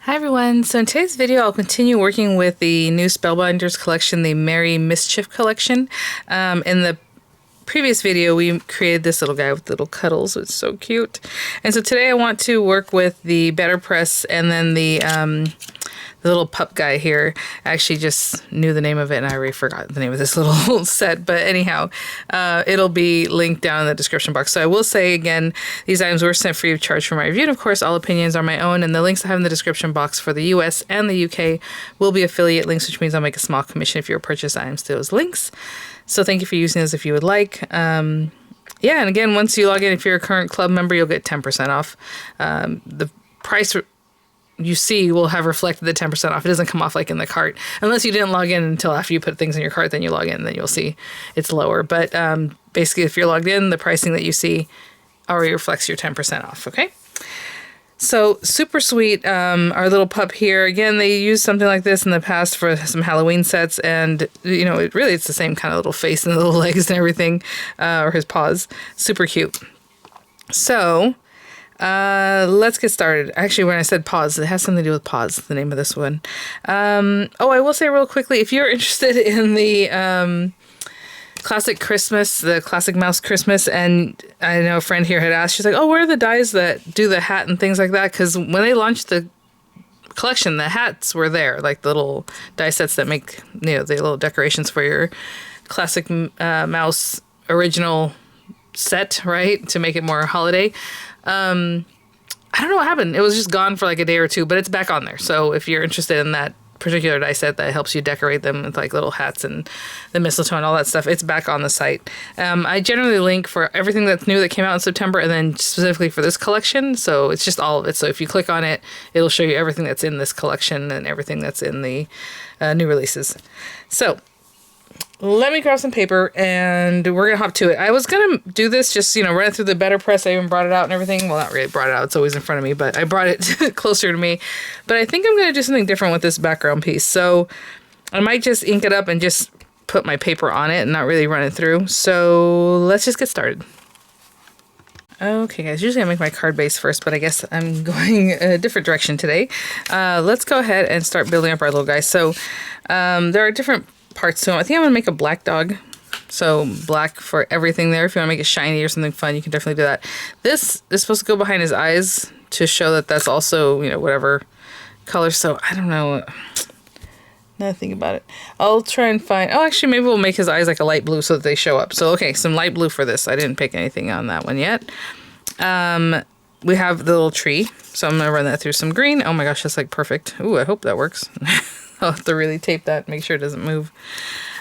Hi everyone, so in today's video I'll continue working with the new Spellbinders collection, the Merry Mischief collection. In the previous video we created this little guy with little cuddles, it's so cute. And so today I want to work with the Better Press and then the little pup guy here. I actually just knew the name of it and I already forgot the name of this little set, but anyhow, it'll be linked down in the description box. So I will say again, these items were sent free of charge for my review, and of course all opinions are my own, and the links I have in the description box for the US and the UK will be affiliate links, which means I'll make a small commission if you purchase items to those links. So thank you for using those if you would like. Yeah, and again, once you log in, if you're a current club member, you'll get 10% off. The price you see will have reflected the 10% off. It doesn't come off like in the cart. Unless you didn't log in until after you put things in your cart, then you log in, then you'll see it's lower. But basically, if you're logged in, the pricing that you see already reflects your 10% off, okay? So, super sweet, our little pup here. Again, they used something like this in the past for some Halloween sets, and, you know, it's the same kind of little face and little legs and everything, or his paws. Super cute. So, let's get started. Actually, when I said Paws, it has something to do with Paws, the name of this one. Oh, I will say real quickly, if you're interested in the classic Christmas, the classic mouse Christmas, and I know a friend here had asked, she's like, oh, where are the dies that do the hat and things like that? Because when they launched the collection, the hats were there, like the little die sets that make, you know, the little decorations for your classic mouse original set, right? To make it more holiday. I don't know what happened. It was just gone for like a day or two, but it's back on there. So if you're interested in that particular die set that helps you decorate them with like little hats and the mistletoe and all that stuff, it's back on the site. I generally link for everything that's new that came out in September and then specifically for this collection. So it's just all of it. So if you click on it, it'll show you everything that's in this collection and everything that's in the new releases. So let me grab some paper and we're going to hop to it. I was going to do this just, you know, run it through the Better Press. I even brought it out and everything. Well, not really brought it out. It's always in front of me, but I brought it closer to me. But I think I'm going to do something different with this background piece. So I might just ink it up and just put my paper on it and not really run it through. So let's just get started. Okay, guys, usually I make my card base first, but I guess I'm going a different direction today. Let's go ahead and start building up our little guy. So there are different parts to him. I think I'm going to make a black dog. So black for everything there. If you want to make it shiny or something fun, you can definitely do that. This is supposed to go behind his eyes to show that that's also, you know, whatever color. So I don't know. Now I think about it. I'll try and find... Oh, actually, maybe we'll make his eyes like a light blue so that they show up. So, okay, some light blue for this. I didn't pick anything on that one yet. We have the little tree. So I'm going to run that through some green. Oh my gosh, that's like perfect. Ooh, I hope that works. I'll have to really tape that, make sure it doesn't move.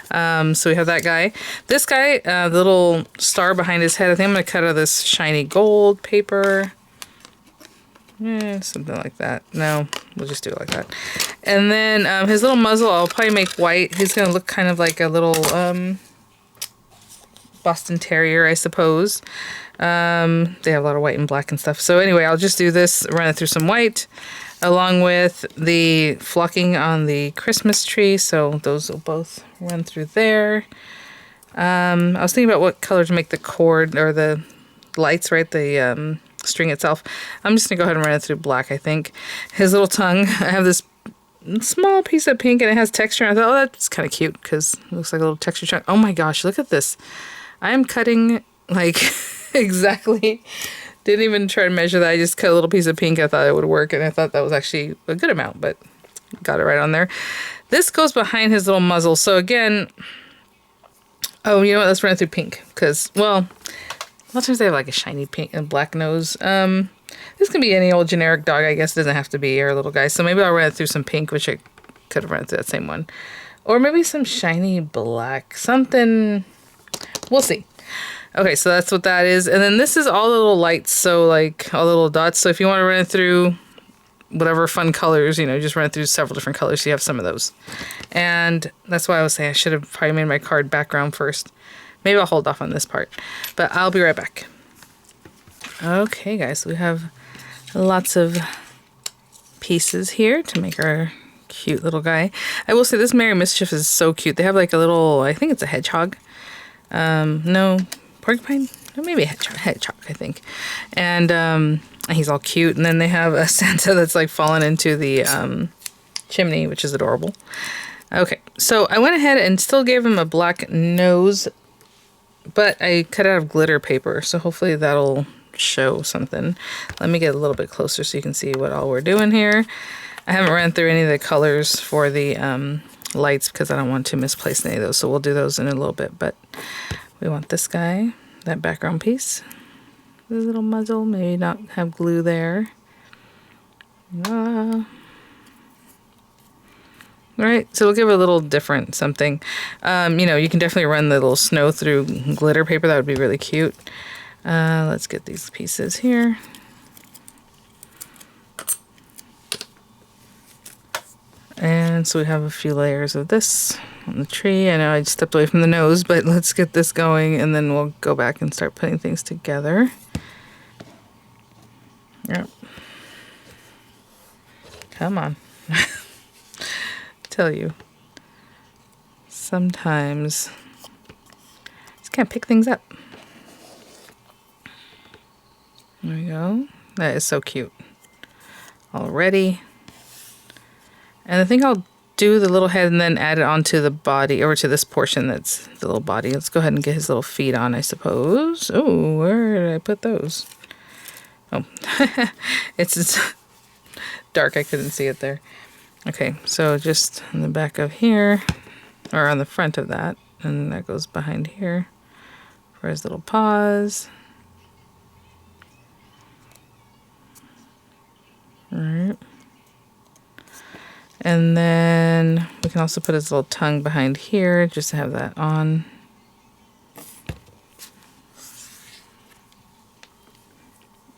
So we have that guy. This guy, the little star behind his head, I think I'm going to cut out of this shiny gold paper. Something like that. No, we'll just do it like that. And then his little muzzle, I'll probably make white. He's going to look kind of like a little Boston Terrier, I suppose. They have a lot of white and black and stuff. So anyway, I'll just do this, run it through some white, along with the flocking on the Christmas tree. So those will both run through there. I was thinking about what color to make the cord or the lights, right? The string itself. I'm just going to go ahead and run it through black, I think. His little tongue, I have this small piece of pink and it has texture. And I thought, oh, that's kind of cute because it looks like a little texture chunk. Oh my gosh, look at this. I am cutting like exactly... Didn't even try to measure that. I just cut a little piece of pink. I thought it would work, and I thought that was actually a good amount, but got it right on there. This goes behind his little muzzle. So again, oh, you know what? Let's run it through pink, because, well, a lot of times they have like a shiny pink and black nose. This can be any old generic dog, I guess. It doesn't have to be our little guy. So maybe I'll run it through some pink, which I could have run it through that same one. Or maybe some shiny black. Something. We'll see. Okay, so that's what that is. And then this is all the little lights, so like all the little dots. So if you want to run it through whatever fun colors, you know, just run it through several different colors so you have some of those. And that's why I was saying I should have probably made my card background first. Maybe I'll hold off on this part, but I'll be right back. Okay, guys, so we have lots of pieces here to make our cute little guy. I will say this Merry Mischief is so cute. They have like a little, I think it's a hedgehog. No, porcupine? Maybe a hedgehog, I think. And He's all cute. And then they have a Santa that's like fallen into the chimney, which is adorable. Okay, so I went ahead and still gave him a black nose, but I cut out of glitter paper, so hopefully that'll show something. Let me get a little bit closer so you can see what all we're doing here. I haven't ran through any of the colors for the lights because I don't want to misplace any of those, so we'll do those in a little bit. But we want this guy, that background piece, the little muzzle, maybe not have glue there. Right, so we'll give it a little different something. You know, you can definitely run the little snow through glitter paper. That would be really cute. Let's get these pieces here. And so we have a few layers of this on the tree. I know I stepped away from the nose, but let's get this going and then we'll go back and start putting things together. Yep. Come on. Tell you, sometimes just can't pick things up. There we go. That is so cute already. And I think I'll do the little head and then add it onto the body, or to this portion that's the little body. Let's go ahead and get his little feet on, I suppose. Oh, where did I put those? Oh, it's dark. I couldn't see it there. Okay, so just on the back of here, or on the front of that, and that goes behind here for his little paws. All right. And then we can also put his little tongue behind here, just to have that on.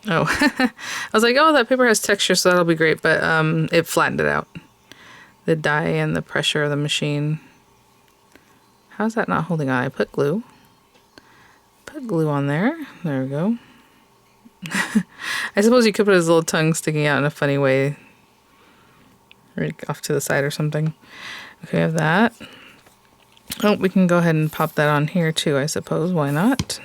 Oh, I was like, oh, that paper has texture, so that'll be great, but it flattened it out. The dye and the pressure of the machine. How's that not holding on? I put glue. Put glue on there. There we go. I suppose you could put his little tongue sticking out in a funny way. Right off to the side or something. Okay, we have that. Oh, we can go ahead and pop that on here too, I suppose. Why not?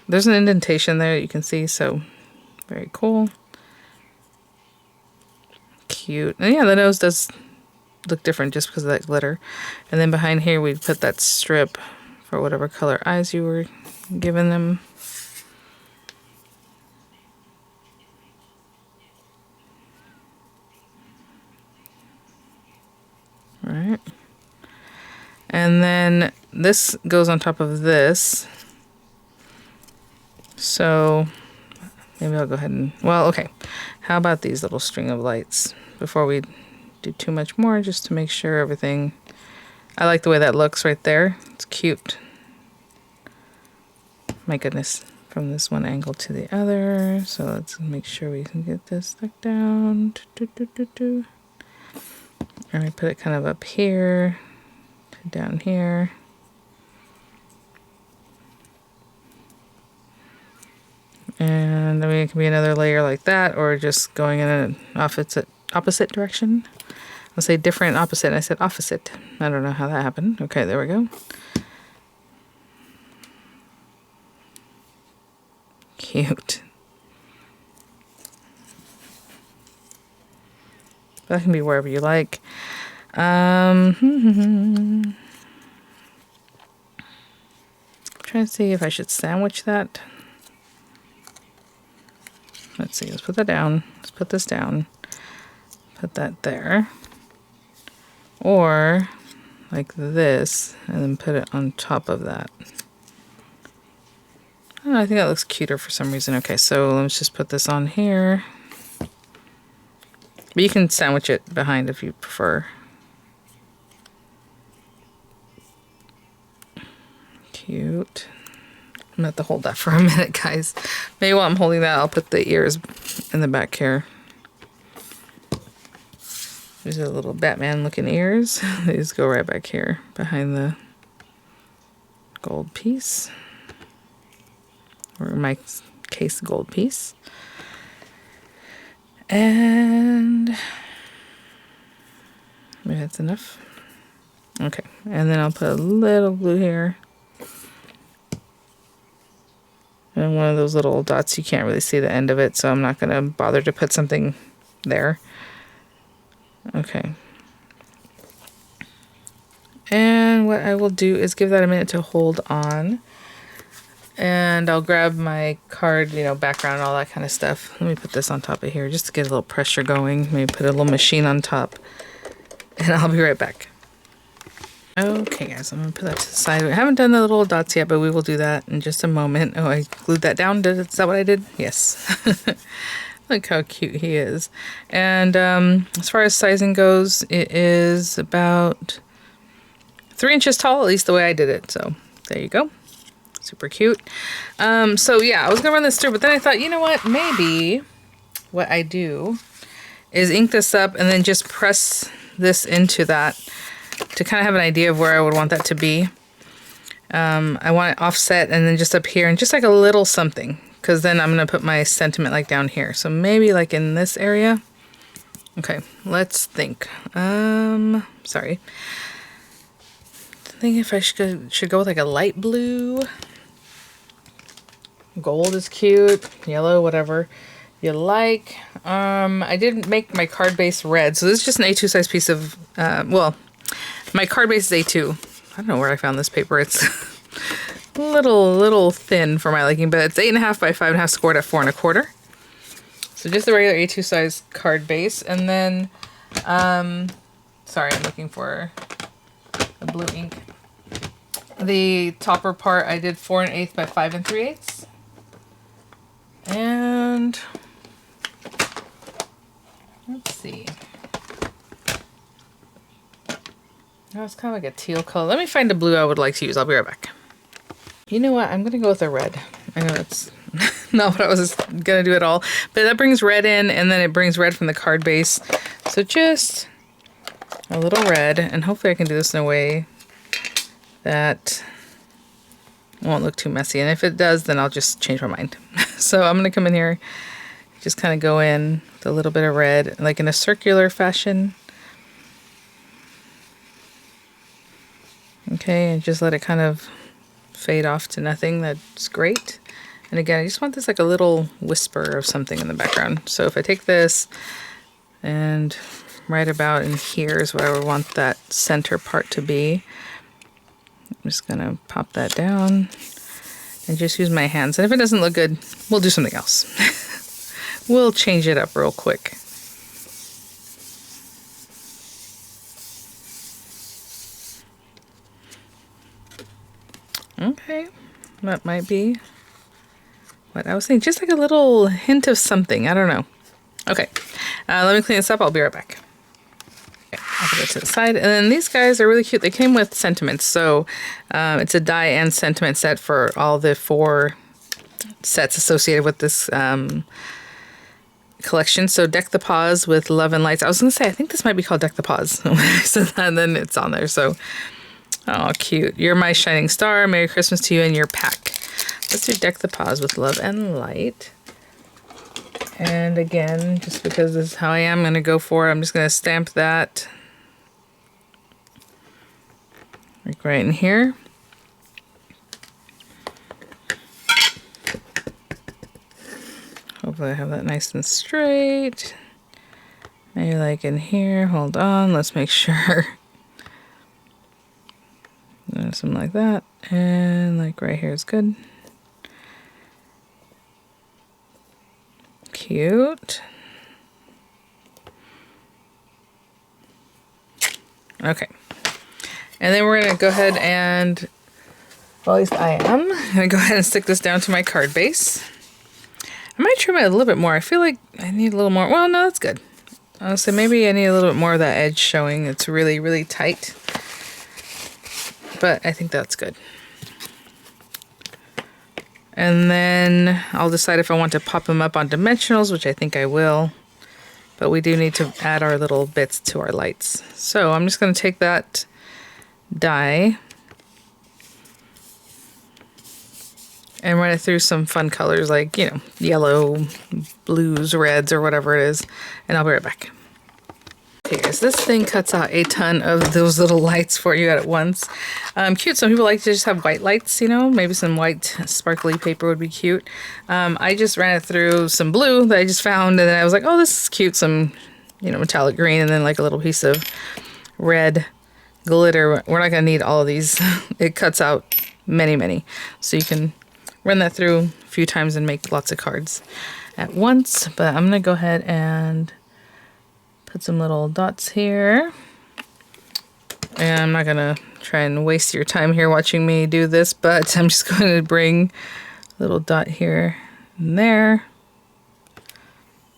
There's an indentation there you can see, so very cool. Cute. And yeah, the nose does look different just because of that glitter. And then behind here we put that strip for whatever color eyes you were giving them. Right. And then this goes on top of this. So maybe I'll go ahead and, well, okay. How about these little string of lights before we do too much more, just to make sure everything, I like the way that looks right there. It's cute. My goodness, from this one angle to the other. So let's make sure we can get this stuck down. And I put it kind of up here, down here. And I mean, it can be another layer like that, or just going in an opposite direction. I'll say different, opposite, and I said opposite. I don't know how that happened. Okay, there we go. Cute. That can be wherever you like. Trying to see if I should sandwich that. Let's see, let's put that down. Let's put this down. Put that there. Or like this, and then put it on top of that. Oh, I think that looks cuter for some reason. Okay, so let's just put this on here. But you can sandwich it behind if you prefer. Cute. I'm gonna have to hold that for a minute, guys. Maybe while I'm holding that, I'll put the ears in the back here. These are little Batman looking ears. They just go right back here behind the gold piece. Or in my case, gold piece. And maybe that's enough. Okay, and then I'll put a little glue here. And one of those little dots, you can't really see the end of it, so I'm not going to bother to put something there. Okay. And what I will do is give that a minute to hold on. And I'll grab my card, you know, background and all that kind of stuff. Let me put this on top of here just to get a little pressure going. Maybe put a little machine on top. And I'll be right back. Okay, guys, I'm going to put that to the side. We haven't done the little dots yet, but we will do that in just a moment. Oh, I glued that down. Is that what I did? Yes. Look how cute he is. And as far as sizing goes, it is about 3 inches tall, at least the way I did it. So there you go. Super cute. So yeah, I was gonna run this through, but then I thought, you know what? Maybe what I do is ink this up and then just press this into that to kind of have an idea of where I would want that to be. I want it offset and then just up here and just like a little something, because then I'm gonna put my sentiment like down here. So maybe like in this area. Okay, let's think. Sorry. I think if I should go with like a light blue. Gold is cute, yellow, whatever you like. I did make my card base red, so this is just an A2 size piece of, well, my card base is A2. I don't know where I found this paper. It's a little thin for my liking, but it's 8.5 by 5.5 scored at 4 1/4. So just the regular A2 size card base, and then, sorry, I'm looking for the blue ink. The topper part I did 4 1/8 by 5 3/8. And let's see. Oh, it's kind of like a teal color. Let me find a blue I would like to use. I'll be right back. You know what? I'm going to go with a red. I know it's not what I was going to do at all. But that brings red in, and then it brings red from the card base. So just a little red. And hopefully I can do this in a way that won't look too messy. And if it does, then I'll just change my mind. So I'm going to come in here, just kind of go in with a little bit of red, like in a circular fashion. Okay, and just let it kind of fade off to nothing. That's great. And again, I just want this like a little whisper of something in the background. So if I take this and right about in here is where I would want that center part to be. I'm just going to pop that down and just use my hands. And if it doesn't look good, we'll do something else. We'll change it up real quick. Okay, that might be what I was thinking. Just like a little hint of something. I don't know. Okay, let me clean this up. I'll be right back. Okay, I'll put it to the side. And then these guys are really cute. They came with sentiments. So it's a die and sentiment set for all the 4 sets associated with this collection. So Deck the Paws with Love and Lights. I was going to say, I think this might be called Deck the Paws. When I said that, and then it's on there. So, oh, cute. You're my shining star. Merry Christmas to you and your pack. Let's do Deck the Paws with Love and Light. And again, just because this is how I am, I'm going to go for it. I'm just going to stamp that like right in here. Hopefully I have that nice and straight. Maybe like in here. Hold on. Let's make sure. Something like that. And like right here is good. Cute. Okay. And then we're going to go ahead and, well, at least I am going to go ahead and stick this down to my card base. I might trim it a little bit more. I feel like I need a little more. Well, no, that's good. So maybe I need a little bit more of that edge showing. It's really, really tight. But I think that's good. And then I'll decide if I want to pop them up on dimensionals, which I think I will. But we do need to add our little bits to our lights. So I'm just going to take that die and run it through some fun colors like, you know, yellow, blues, reds, or whatever it is. And I'll be right back. Okay guys, this thing cuts out a ton of those little lights for you at once. Cute. Some people like to just have white lights, you know, maybe some white sparkly paper would be cute. I just ran it through some blue that I just found, and then I was like, oh, this is cute. Some, you know, metallic green, and then like a little piece of red glitter. We're not gonna need all of these. It cuts out many, so you can run that through a few times and make lots of cards at once. But I'm gonna go ahead and put some little dots here, and I'm not gonna try and waste your time here watching me do this, but I'm just going to bring a little dot here and there,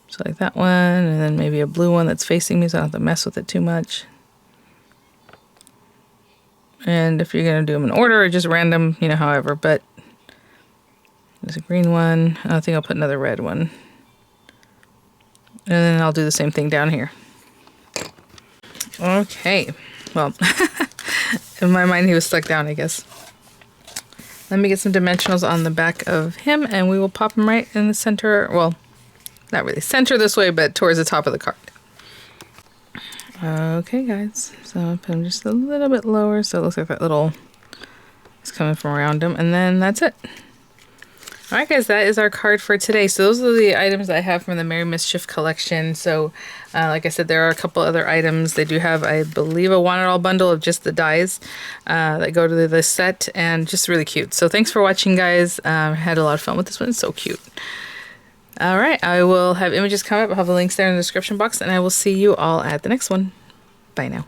so like that one, and then maybe a blue one that's facing me so I don't have to mess with it too much. And if you're gonna do them in order or just random, you know, however, but there's a green one. I think I'll put another red one. And then I'll do the same thing down here. Okay, well, in my mind he was stuck down, I guess. Let me get some dimensionals on the back of him, and we will pop him right in the center. Well, not really center this way, but towards the top of the card. Okay, guys, so I'll put him just a little bit lower so it looks like that little is coming from around him, and then that's it. Alright guys, that is our card for today. So those are the items I have from the Merry Mischief collection. So like I said, there are a couple other items. They do have, I believe, a Want It All bundle of just the dies that go to the set, and just really cute. So thanks for watching, guys. I had a lot of fun with this one. It's so cute. Alright, I will have images come up. I'll have the links there in the description box, and I will see you all at the next one. Bye now.